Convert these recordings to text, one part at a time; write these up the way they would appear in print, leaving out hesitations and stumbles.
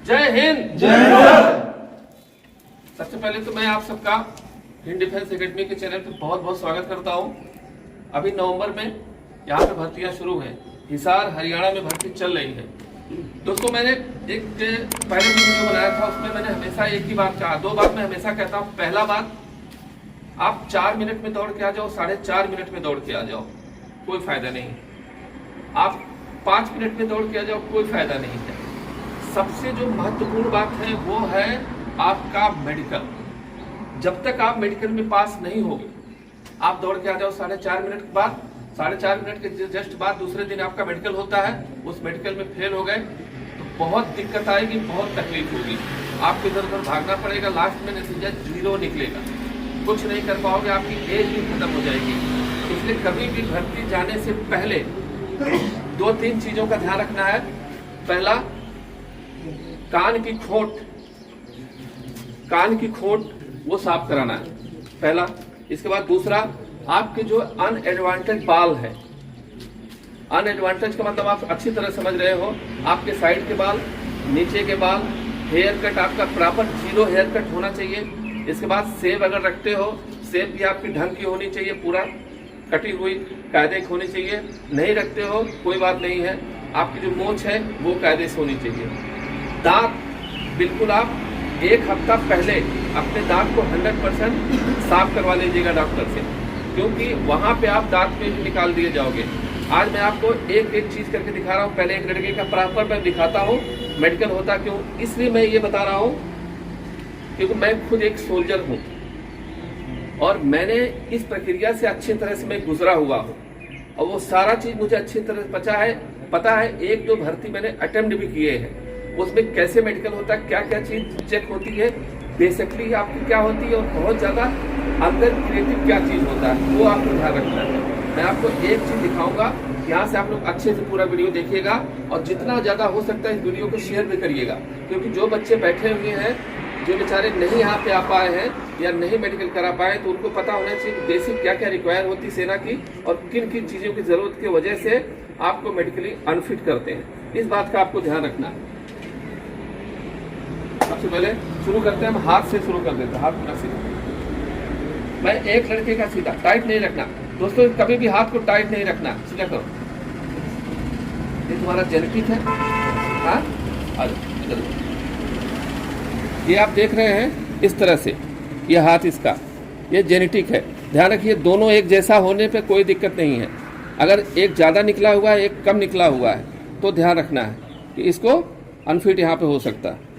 जय हिंद। जय हिंद। सबसे पहले तो मैं आप सबका हिंद डिफेंस एकेडमी के चैनल पर बहुत बहुत स्वागत करता हूं। अभी नवंबर में यहाँ पे भर्तियां शुरू हैं। हिसार हरियाणा में भर्ती चल रही है। दोस्तों, मैंने एक पहले वीडियो बनाया था, उसमें मैंने हमेशा एक ही बात कहा, 2 बात मैं हमेशा कहता हूँ। पहला बात, आप 4 मिनट में दौड़ के आ जाओ, 4.5 मिनट में दौड़ के आ जाओ, कोई फायदा नहीं। आप 5 मिनट में दौड़ के आ जाओ, कोई फायदा नहीं है। सबसे जो महत्वपूर्ण बात है वो है आपका मेडिकल। जब तक आप मेडिकल में पास नहीं होगे, आप दौड़ के आ जाओ 4.5 मिनट के बाद, 4.5 मिनट के जस्ट बाद दूसरे दिन आपका मेडिकल होता है, उस मेडिकल में फेल हो गए तो बहुत दिक्कत आएगी, बहुत तकलीफ होगी। आपको इधर उधर भागना पड़ेगा, लास्ट में नतीजा 0 निकलेगा, कुछ नहीं कर पाओगे, आपकी एज भी खत्म हो जाएगी। इसलिए कभी भी भर्ती जाने से पहले 2-3 चीजों का ध्यान रखना है। पहला, कान की खोट वो साफ कराना है पहला। इसके बाद दूसरा, आपके जो अनएडवांटेज बाल है, अनएडवांटेज का मतलब आप अच्छी तरह समझ रहे हो, आपके साइड के बाल, नीचे के बाल, हेयर कट आपका प्रॉपर 0 हेयर कट होना चाहिए। इसके बाद सेव अगर रखते हो, सेव भी आपकी ढंग की होनी चाहिए, पूरा कटी हुई कायदे की होनी चाहिए। नहीं रखते हो कोई बात नहीं है, आपकी जो मूंछ है वो कायदे से होनी चाहिए। दांत बिल्कुल आप 1 हफ्ता पहले अपने दांत को 100% साफ करवा लीजिएगा डॉक्टर से, क्योंकि वहां पे आप दांत में भी निकाल दिए जाओगे। आज मैं आपको एक एक चीज करके दिखा रहा हूँ। पहले एक लड़के का प्रॉपर मैं दिखाता हूँ मेडिकल होता क्यों, इसलिए मैं ये बता रहा हूँ क्योंकि मैं खुद एक सोल्जर हूँ और मैंने इस प्रक्रिया से अच्छी तरह से मैं गुजरा हुआ हूँ और वो सारा चीज मुझे अच्छी तरह से पता है। 1-2 भर्ती मैंने अटेम्प्ट भी किए हैं, उसमें कैसे मेडिकल होता है, क्या क्या चीज चेक होती है, बेसिकली आपकी क्या होती है और बहुत ज्यादा अंदर क्रिएटिव क्या चीज होता है, वो आपको ध्यान रखना है। मैं आपको एक चीज दिखाऊंगा, यहाँ से आप लोग अच्छे से पूरा वीडियो देखिएगा और जितना ज्यादा हो सकता है इस वीडियो को शेयर भी करिएगा, क्योंकि जो बच्चे बैठे हुए हैं, जो बेचारे नहीं यहाँ पे आ पाए हैं या नहीं मेडिकल करा पाए, तो उनको पता होना चाहिए कि बेसिक क्या क्या रिक्वायर होती है सेना की और किन किन चीजों की जरूरत की वजह से आपको मेडिकली अनफिट करते हैं। इस बात का आपको ध्यान रखना है। सबसे पहले शुरू करते हैं, हम हाथ से शुरू कर देते हैं। हाथ पूरा सीधा, मैं एक लड़के का सीधा, टाइट नहीं रखना दोस्तों, कभी भी हाथ को टाइट नहीं रखना, सीधा करो। ये तुम्हारा जेनेटिक है, हाँ आ जाओ। ये आप देख रहे हैं इस तरह से, ये हाथ इसका, ये जेनेटिक है। ध्यान रखिए, दोनों एक जैसा होने पे कोई दिक्कत नहीं है। अगर एक ज़्यादा निकला हुआ है, एक कम निकला हुआ है, तो ध्यान रखना है कि इसको अनफिट यहाँ पे हो सकता है।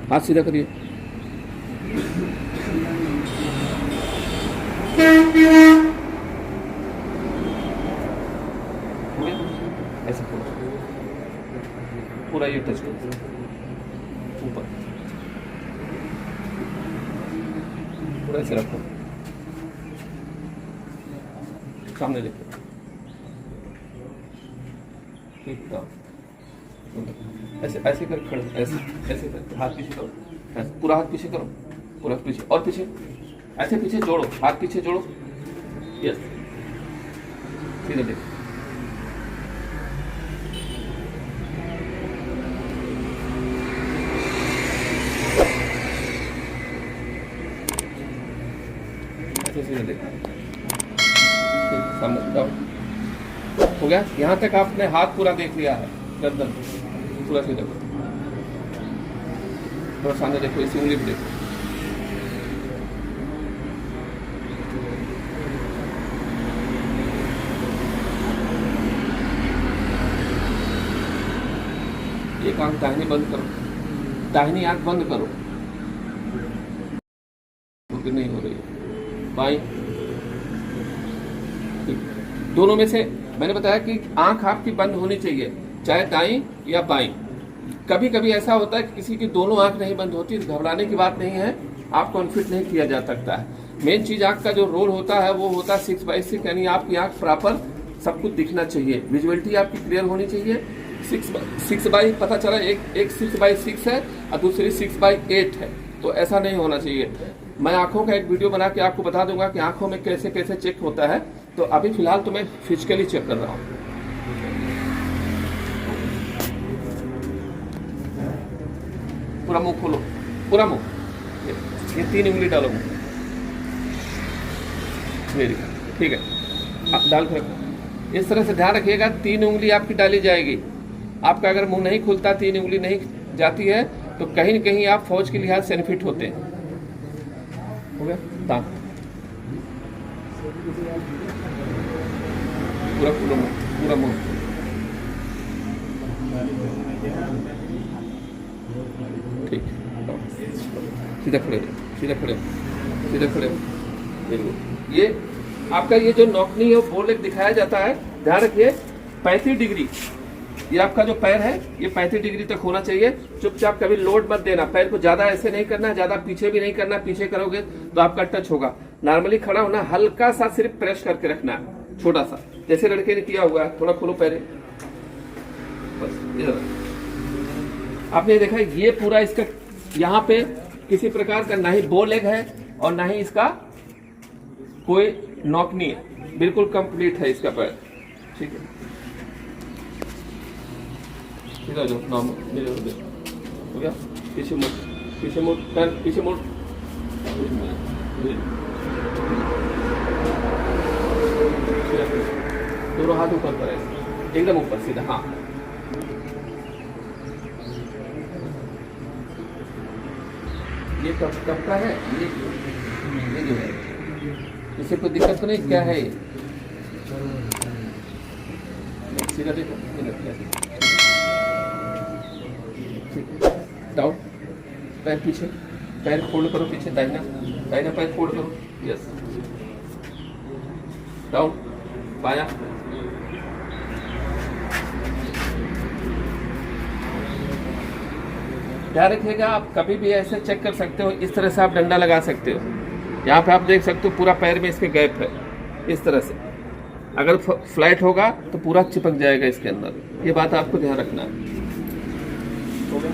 हाथ सीधा करिए, ऐसे पूरा ये टच करो ऊपर, पूरा ऐसे रखो, सामने देखो, ठीक है। ऐसे ऐसे कर खड़े, ऐसे कर, हाथ पीछे करो, ऐसे पूरा हाथ पीछे करो, पूरा पीछे और पीछे, ऐसे पीछे जोड़ो, हाथ पीछे जोड़ो, यस, सीधे देखो। ऐसे सीधे देखो, सामने जाओ, हो गया। यहाँ तक आपने हाथ पूरा देख लिया है, गर्दन पूरा सीधा करो, थोड़ा सामने देखो, इसी उंगली पे देखो। एक आंख दाहिनी बंद करो, दाहिनी आंख बंद करो, नहीं हो रही, बाई, दोनों में से मैंने बताया कि आंख आपकी बंद होनी चाहिए, चाहे दाई या बाई। कभी कभी ऐसा होता है कि किसी की दोनों आंख नहीं बंद होती, तो घबराने की बात नहीं है, आपको अनफिट नहीं किया जा सकता है। मेन चीज आंख का जो रोल होता है वो होता है 6/6, यानी आपकी आंख प्रॉपर सब कुछ दिखना चाहिए, विजुअलिटी आपकी क्लियर होनी चाहिए। 6/6 पता चला एक 6/6 है और दूसरी 6/8 है, तो ऐसा नहीं होना चाहिए। मैं आंखों का एक वीडियो बना के आपको बता दूंगा कि आंखों में कैसे कैसे चेक होता है। तो अभी फिलहाल तो मैं फिजिकली चेक कर रहा हूँ। पूरा मुंह खोलो, पूरा मुंह, ये 3 उंगली डालो मुंह, मेरी, ठीक है, आप डाल के रखो। इस तरह से ध्यान रखिएगा, 3 उंगली आपकी डाली जाएगी। आपका अगर मुंह नहीं खुलता, 3 उंगली नहीं जाती है, तो कहीं न कहीं आप फौज के लिहाज से अनफिट होते हैं। हो गया दांत, पूरा खुलो मुंह, पूरा मुंह, ठीक, सीधा खड़े, सीधा खड़े, सीधा खड़े। ये आपका ये जो नौकनी है वो बोल एक दिखाया जाता है, ध्यान रखिए 35 डिग्री, ये आपका जो पैर है ये 35 डिग्री तक होना चाहिए। चुपचाप कभी लोड मत देना, पैर को ज्यादा ऐसे नहीं करना, ज्यादा पीछे भी नहीं करना, पीछे करोगे तो आपका टच होगा। नॉर्मली खड़ा होना, हल्का सा सिर्फ प्रेस करके रखना है, छोटा सा, जैसे लड़के ने किया हुआ है। थोड़ा खोलो पैर, बस इधर। आपने देखा ये पूरा इसका यहाँ पे किसी प्रकार का ना ही बो लेग है और ना ही इसका कोई नौकनी है, बिल्कुल कंप्लीट है इसका पैर, ठीक है। सीधा जो नॉर्मल हो गया, पीछे मुड़, पीछे मुड़, पैर पीछे मुड़, दोनों हाथ ऊपर पर है, एकदम ऊपर सीधा, हाँ। ये कब का है ये जो है, इसे कोई दिक्कत तो नहीं, क्या है ये? सीधा देखो, डाउन, पैर पीछे, पैर फोल्ड करो पीछे, दाहिना दाहिना पैर फोल्ड करो, यस, डाउन, बाया, ध्यान रखिएगा। आप कभी भी ऐसे चेक कर सकते हो, इस तरह से आप डंडा लगा सकते हो। यहाँ पे आप देख सकते हो पूरा पैर में इसके गैप है, इस तरह से। अगर फ्लैट होगा तो पूरा चिपक जाएगा इसके अंदर, ये बात आपको ध्यान रखना है। हो गया?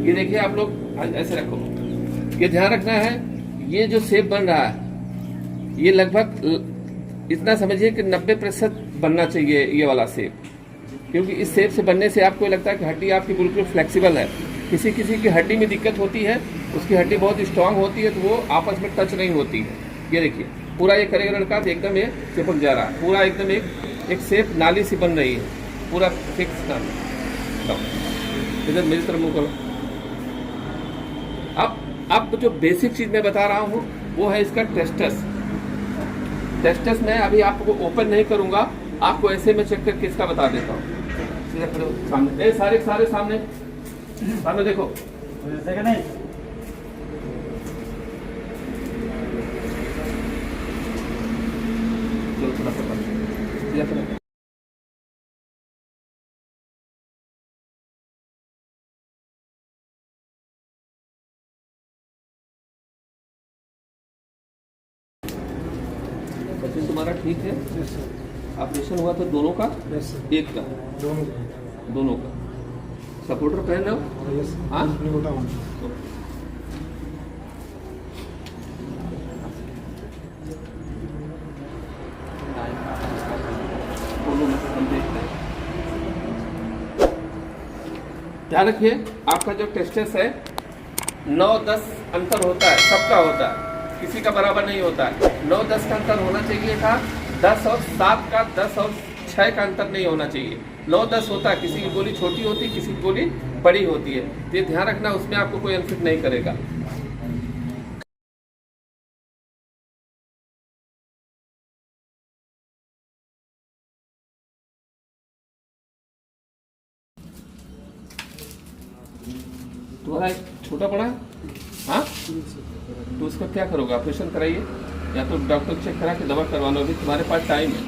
ये देखिए आप लोग ऐसे रखो, ये ध्यान रखना है, ये जो शेप बन रहा है ये लगभग इतना समझिए कि 90% बनना चाहिए ये वाला शेप, क्योंकि इस शेप से बनने से आपको लगता है कि हड्डी आपकी बिल्कुल फ्लेक्सिबल है। किसी किसी की हड्डी में दिक्कत होती है, उसकी हड्डी बहुत स्ट्रांग होती है तो वो आपस में टच नहीं होती है। ये देखिए पूरा ये करेगा लड़का तो एकदम ये चिपक जा रहा है, पूरा एकदम एक शेप नाली सी बन रही है, पूरा फिक्स नाली। इधर मेरी तरफ मुँह करो। अब जो बेसिक चीज मैं बता रहा हूँ वो है इसका टेस्टस। टेस्टस मैं अभी आपको ओपन नहीं करूंगा, आपको ऐसे में चेक करके इसका बता देता हूँ। सीधा खड़े सामने, सारे सामने सामने देखो, नहीं थोड़ा बच्चे तुम्हारा ठीक है? ऑपरेशन हुआ तो दोनों का? एक का? दोनों का। सपोर्टर पहन रहे हो? हाँ? ध्यान रखिए, आपका जो टेस्टस है 9-10 अंतर होता है, सबका होता है, किसी का बराबर नहीं होता है। 9-10 का अंतर होना चाहिए था, 10 और 7 का, 10 और 6 का अंतर नहीं होना चाहिए। 9-10 होता है, किसी की गोली छोटी होती है, किसी की गोली बड़ी होती है, तो ये ध्यान रखना, उसमें आपको कोई अनफिट नहीं करेगा। तुम्हारा छोटा बड़ा, हाँ, तो उसका क्या करोगे? ऑपरेशन कराइए या तो डॉक्टर चेक करा के दवा करवा लो, अभी तुम्हारे पास टाइम है।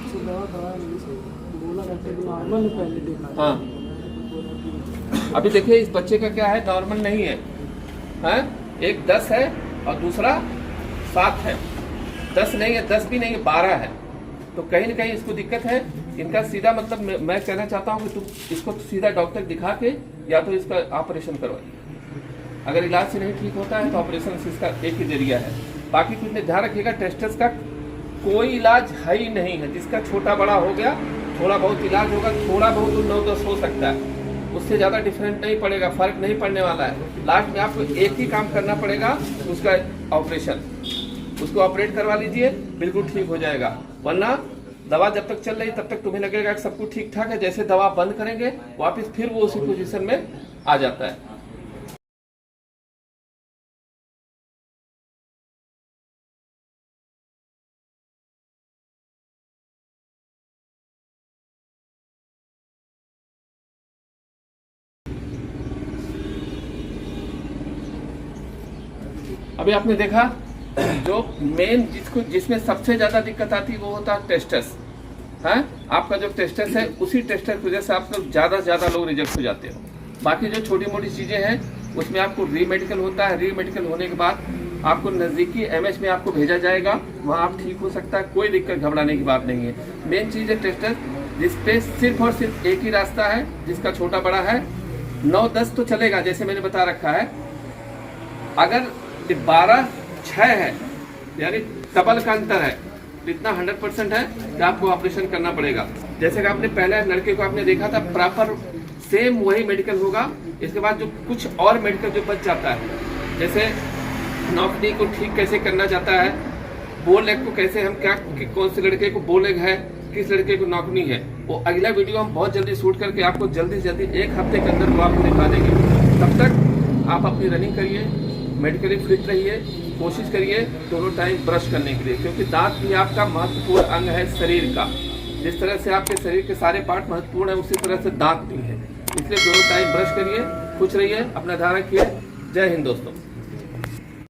हाँ, अभी देखिए इस बच्चे का क्या है, नॉर्मल नहीं है, हैं? एक 10 है और दूसरा 7 है। 10 नहीं है, 10 भी नहीं है, 12 है। तो कहीं ना कहीं इसको दिक्कत है। इनका सीधा मतलब मैं कहना चाहता हूँ कि तुम इसको सीधा डॉक्टर दिखा के या तो इसका ऑपरेशन करवाइए। अगर इलाज से नहीं ठीक होता है तो ऑपरेशन से इसका एक ही जरिया है। बाकी कुछ नहीं, ध्यान रखिएगा, टेस्टस का कोई इलाज है ही नहीं है। जिसका छोटा बड़ा हो गया, थोड़ा बहुत इलाज होगा, थोड़ा बहुत 9-10 हो सकता है, उससे ज़्यादा डिफरेंट नहीं पड़ेगा, फर्क नहीं पड़ने वाला है। लास्ट में आपको एक ही काम करना पड़ेगा, उसका ऑपरेशन। उसको ऑपरेट करवा लीजिए, बिल्कुल ठीक हो जाएगा। वरना दवा जब तक चल रही तब तक तुम्हें लगेगा कि सब कुछ ठीक ठाक है, जैसे दवा बंद करेंगे वापस फिर वो उसी पोजीशन में आ जाता है। अभी आपने देखा जो मेन जिसमें सबसे ज्यादा दिक्कत आती है वो होता है टेस्टस है। आपका जो टेस्टस है उसी टेस्टस की वजह से आप लोग ज्यादा से ज्यादा लोग रिजेक्ट हो जाते हो। बाकी जो छोटी मोटी चीजें हैं उसमें आपको री मेडिकल होता है। री मेडिकल होने के बाद आपको नजदीकी एमएच में आपको भेजा जाएगा, वहाँ आप ठीक हो सकता है, कोई दिक्कत घबराने की बात नहीं है। मेन चीज है टेस्टस, जिसपे सिर्फ और सिर्फ एक ही रास्ता है, जिसका छोटा बड़ा है 9-10 तो चलेगा जैसे मैंने बता रखा है। अगर 12-6 है यानी डबल का अंतर है, इतना 100% है कि आपको ऑपरेशन करना पड़ेगा। जैसे कि आपने पहले लड़के को आपने देखा था, प्रॉपर सेम वही मेडिकल होगा। इसके बाद जो कुछ और मेडिकल जो बच जाता है, जैसे नौकरी को ठीक कैसे करना चाहता है, बोल लेग को कैसे हम क्या, कौन से लड़के को बोल लेग है, किस लड़के को नौकनी है, वो अगला वीडियो हम बहुत जल्दी शूट करके आपको जल्दी से जल्दी 1 हफ्ते के अंदर वो आपको दिखा देंगे। तब तक आप अपनी रनिंग करिए, मेडिकली फिट रहिए, कोशिश करिए दोनों टाइम ब्रश करने के लिए, क्योंकि दांत भी आपका महत्वपूर्ण अंग है शरीर का। जिस तरह से आपके शरीर के सारे पार्ट महत्वपूर्ण है, उसी तरह से दांत भी है। इसलिए दोनों टाइम ब्रश करिए, खुश रहिए, अपना ध्यान रखिए। जय हिंद दोस्तों।